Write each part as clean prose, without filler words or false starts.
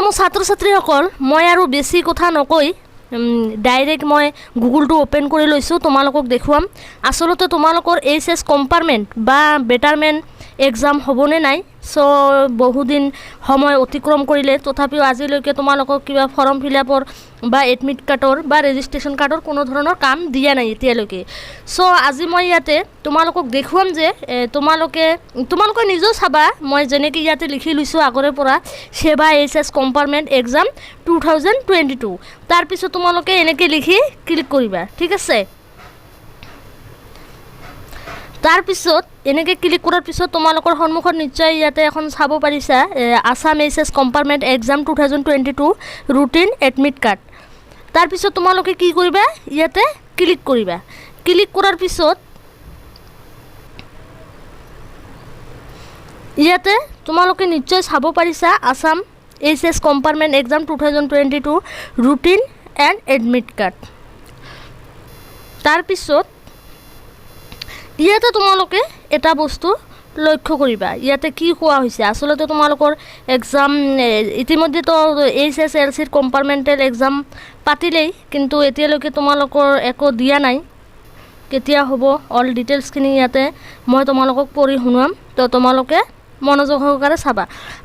মোৰ ছাত্ৰ ছাত্ৰীসকল মই আৰু বেছি কথা নকৈ ডাইৰেক্ট মই গুগলটো ওপেন কৰি লৈছোঁ তোমালোকক দেখুৱাম আচলতে তোমালোকৰ HS কম্পাৰ্টমেণ্ট বা বেটাৰমেণ্ট এক্সাম হ'বনে নাই সো বহুদিন সময় অতিক্ৰম কৰিলে তথাপিও আজিলৈকে তোমালোকক কিবা ফৰ্ম ফিলআপৰ বা এডমিট কাৰ্ডৰ বা ৰেজিষ্ট্ৰেশ্যন কাৰ্ডৰ কোনো ধৰণৰ কাম দিয়া নাই এতিয়ালৈকে সো আজি মই ইয়াতে তোমালোকক দেখুৱাম যে তোমালোকে নিজেও চাবা মই যেনেকৈ ইয়াতে লিখি লৈছোঁ আগৰে পৰা সেবা HS কম্পাৰ্টমেণ্ট এক্সাম 2022 তাৰপিছত তোমালোকে এনেকৈ লিখি ক্লিক কৰিবা ঠিক আছে তাৰপিছত এনেকৈ ক্লিক কৰাৰ পিছত তোমালোকৰ সন্মুখত নিশ্চয় ইয়াতে এখন চাব পাৰিছা Assam HS compartment exam 2022 routine admit card তাৰপিছত তোমালোকে কি কৰিবা ইয়াতে ক্লিক কৰিবা ক্লিক কৰাৰ পিছত ইয়াতে তোমালোকে নিশ্চয় চাব পাৰিছা Assam HS compartment exam 2022 routine and admit card তাৰপিছত ইয়াতে তোমালোকে এটা বস্তু লক্ষ্য কৰিবা ইয়াতে কি কোৱা হৈছে আসলতে তোমালোকৰ এক্সাম ইতিমধ্যে তো HSLC কম্পাৰ্টমেণ্টেল এক্সাম পাতিলেই কিন্তু এতিয়ালৈকে তোমালোকৰ একো দিয়া নাই কেতিয়া হ'ব অল ডিটেইলছখিনি ইয়াতে মই তোমালোকক পঢ়ি শুনাম তো তোমালোকে মনোযোগ সহকাৰে চাবা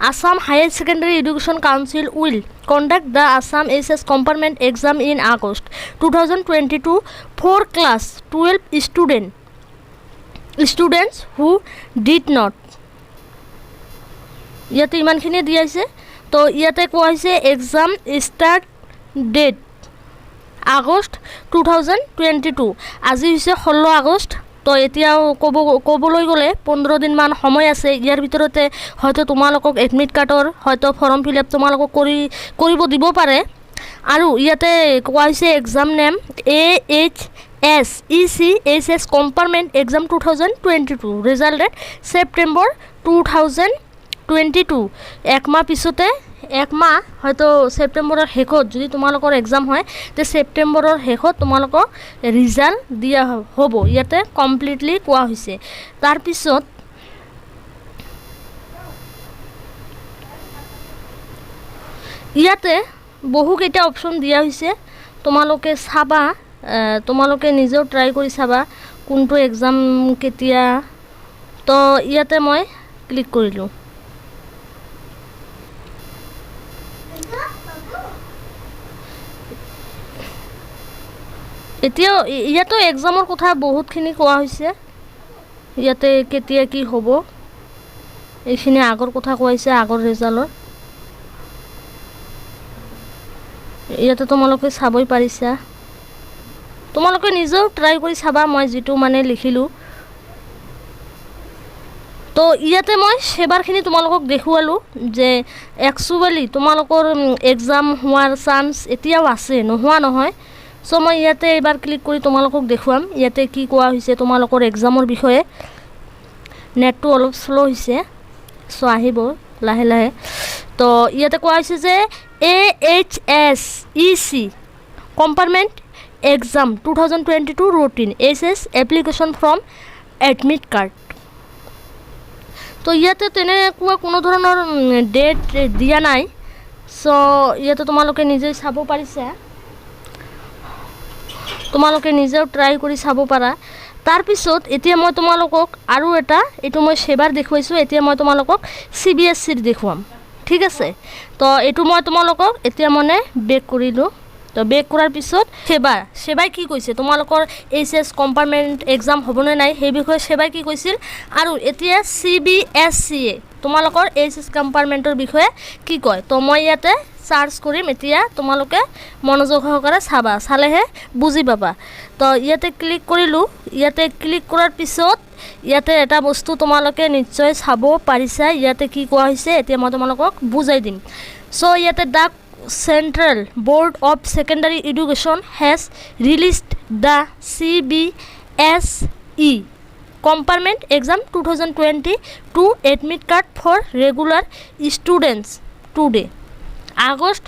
Assam higher secondary education council will conduct the Assam HS compartment exam in August 2022 for class 12 students who did not ইয়াতে ইমানখিনি দিয়া আছে তো ইয়াতে কোৱা হৈছে এক্সাম ষ্টাৰ্ট ডেট আগষ্ট 2022 আজি হৈছে 16 আগষ্ট তো এতিয়াও ক'বলৈ গ'লে 15 দিনমান সময় আছে ইয়াৰ ভিতৰতে হয়তো তোমালোকক এডমিট কাৰ্ডৰ হয়তো ফৰ্ম ফিলআপ তোমালোকক কৰিব দিব পাৰে আৰু ইয়াতে কোৱা হৈছে exam name AHS HS compartment exam 2022 result date September 2022 একমাহ পিছতে একমাহ হয়তো ছেপ্টেম্বৰৰ শেষত যদি তোমালোকৰ এক্সাম হয় তে ছেপ্টেম্বৰৰ শেষত তোমালোকক ৰিজাল্ট দিয়া হ'ব ইয়াতে কমপ্লিটলি কোৱা হৈছে তাৰপিছত ইয়াতে বহুকেইটা অপশ্যন দিয়া হৈছে তোমালোকে চাবা তোমালোকে নিজেও ট্ৰাই কৰি চাবা কোনটো এক্সাম কেতিয়া তো ইয়াতে মই ক্লিক কৰিলোঁ এতিয়াও ইয়াতো এক্সামৰ কথা বহুতখিনি কোৱা হৈছে ইয়াতে কেতিয়া কি হ'ব এইখিনি আগৰ কথা কোৱা হৈছে আগৰ ৰিজাল্টৰ ইয়াতে তোমালোকে চাবই পাৰিছা তোমালোকে নিজেও ট্ৰাই কৰি চাবা মই যেটো মানে লিখিলোঁ তো ইয়াতে মই সেবাৰখিনি তোমালোকক দেখুৱালোঁ যে একচুৱেলি তোমালোকৰ এক্সাম হোৱাৰ চান্স এতিয়াও আছে নোহোৱা নহয় সো মই ইয়াতে এবাৰ ক্লিক কৰি তোমালোকক দেখুৱাম ইয়াতে কি কোৱা হৈছে তোমালোকৰ এক্সামৰ বিষয়ে নেটটো অলপ স্লো হৈছে সো আহিব লাহে লাহে তো ইয়াতে কোৱা হৈছে যে AHSEC compartment exam 2022 routine HS application from admit card তো ইয়াতে তেনেকুৱা কোনো ধৰণৰ ডেট দিয়া নাই সো ইয়াতে তোমালোকে নিজেই চাব পাৰিছা তোমালোকে নিজেও ট্ৰাই কৰি চাব পাৰা তাৰপিছত এতিয়া মই তোমালোকক আৰু এটা এইটো মই সেবাৰ দেখুৱাইছোঁ এতিয়া মই তোমালোকক CBSE দেখুৱাম ঠিক আছে তো এইটো মই তোমালোকক এতিয়া মানে বেক কৰিলোঁ তো বেক কৰাৰ পিছত সেবাই কি কৈছে তোমালোকৰ HS কম্পাৰ্টমেণ্ট এক্সাম হ'বনে নাই সেই বিষয়ে সেবাই কি কৈছিল আৰু এতিয়া CBSE তোমালোকৰ HS কম্পাৰ্টমেণ্টৰ বিষয়ে কি কয় তো মই ইয়াতে সাৰ্চ কৰিম এতিয়া তোমালোকে মনোযোগ সহকাৰে চাবা চালেহে বুজি পাবা তো ইয়াতে ক্লিক কৰিলোঁ ইয়াতে ক্লিক কৰাৰ পিছত ইয়াতে এটা বস্তু তোমালোকে নিশ্চয় চাব পাৰিছা ইয়াতে কি কোৱা হৈছে এতিয়া মই তোমালোকক বুজাই দিম সো ইয়াতে the Central Board of Secondary Education has released the CBSE Compartment Exam 2022 admit card for regular students today August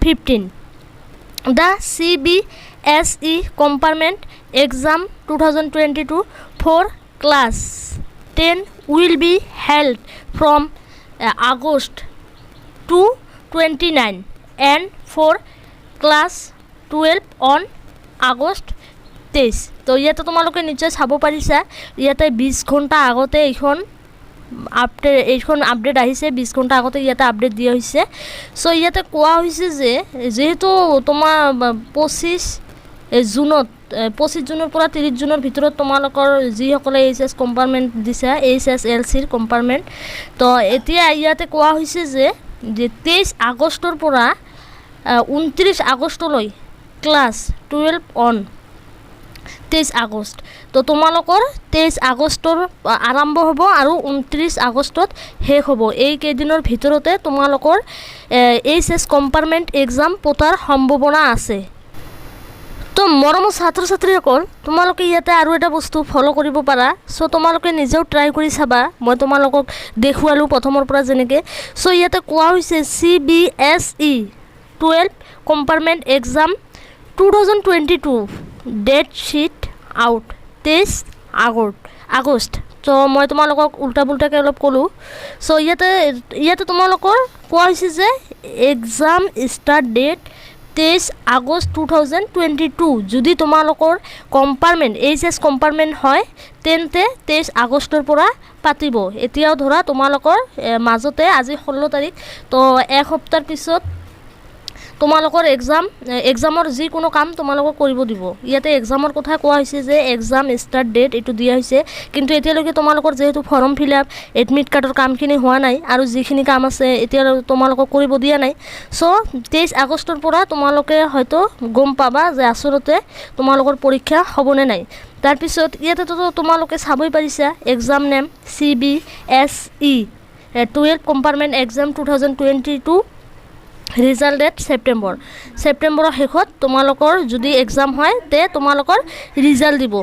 15 the CBSE Compartment Exam 2022 for class 10 will be held from August to 29 and for class 12 on August 23 তো ইয়াতে তোমালোকে নিশ্চয় চাব পাৰিছা ইয়াতে 20 ঘণ্টা আগতে এইখন আপডেট আহিছে 20 ঘণ্টা আগতে ইয়াতে আপডেট দিয়া হৈছে সো ইয়াতে কোৱা হৈছে যে যেহেতু তোমাৰ 25 জুনৰ পৰা 30 জুনৰ ভিতৰত তোমালোকৰ যিসকলে এইচএছ কম্পাৰ্টমেণ্ট দিছে এইচএছএলচিৰ কম্পাৰ্টমেণ্ট তো এতিয়া ইয়াতে কোৱা হৈছে যে 23 আগষ্টৰ পৰা 29 আগষ্টলৈ ক্লাছ 12 অন 23 আগষ্ট তো তোমালোকৰ 23 আগষ্টৰ আৰম্ভ হ'ব আৰু 29 আগষ্টত শেষ হ'ব এই কেইদিনৰ ভিতৰতে তোমালোকৰ এইচএছ কম্পাৰ্টমেণ্ট এক্সাম পতাৰ সম্ভাৱনা আছে তো মৰমৰ ছাত্ৰ ছাত্ৰীসকল তোমালোকে ইয়াতে আৰু এটা বস্তু ফলো কৰিব পাৰা সো তোমালোকে নিজেও ট্ৰাই কৰি চাবা মই তোমালোকক দেখুৱালোঁ প্ৰথমৰ পৰা যেনেকৈ সো ইয়াতে কোৱা হৈছে CBSE 12 compartment exam 2022 date sheet out 23 August তো মই তোমালোকক উল্টা পুল্টাকৈ অলপ ক'লোঁ সো ইয়াতে তোমালোকৰ কোৱা হৈছে যে এক্সাম ষ্টাৰ্ট ডেট 23 আগষ্ট 2022 যদি তোমালোকৰ কম্পাৰ্টমেণ্ট এইচএছ কম্পাৰ্টমেণ্ট হয় তেন্তে 23 আগষ্টৰ পৰা পাতিব এতিয়াও ধৰা তোমালোকৰ মাজতে আজি 16 তাৰিখ তো এক সপ্তাহৰ পিছত তোমালোকৰ এক্সামৰ যিকোনো কাম তোমালোকক কৰিব দিব ইয়াতে এক্সামৰ কথা কোৱা হৈছে যে এক্সাম ষ্টাৰ্ট ডেট এইটো দিয়া হৈছে কিন্তু এতিয়ালৈকে তোমালোকৰ যেহেতু ফৰ্ম ফিল আপ এডমিট কাৰ্ডৰ কামখিনি হোৱা নাই আৰু যিখিনি কাম আছে এতিয়া তোমালোকক কৰিব দিয়া নাই সো 23 আগষ্টৰ পৰা তোমালোকে হয়তো গম পাবা যে আচলতে তোমালোকৰ পৰীক্ষা হ'বনে নাই তাৰপিছত ইয়াতেতো তোমালোকে চাবই পাৰিছা exam name CBSE 12 compartment exam 2022 result date ছেপ্টেম্বৰৰ শেষত তোমালোকৰ যদি এক্সাম হয় তে তোমালোকৰ ৰিজাল্ট দিব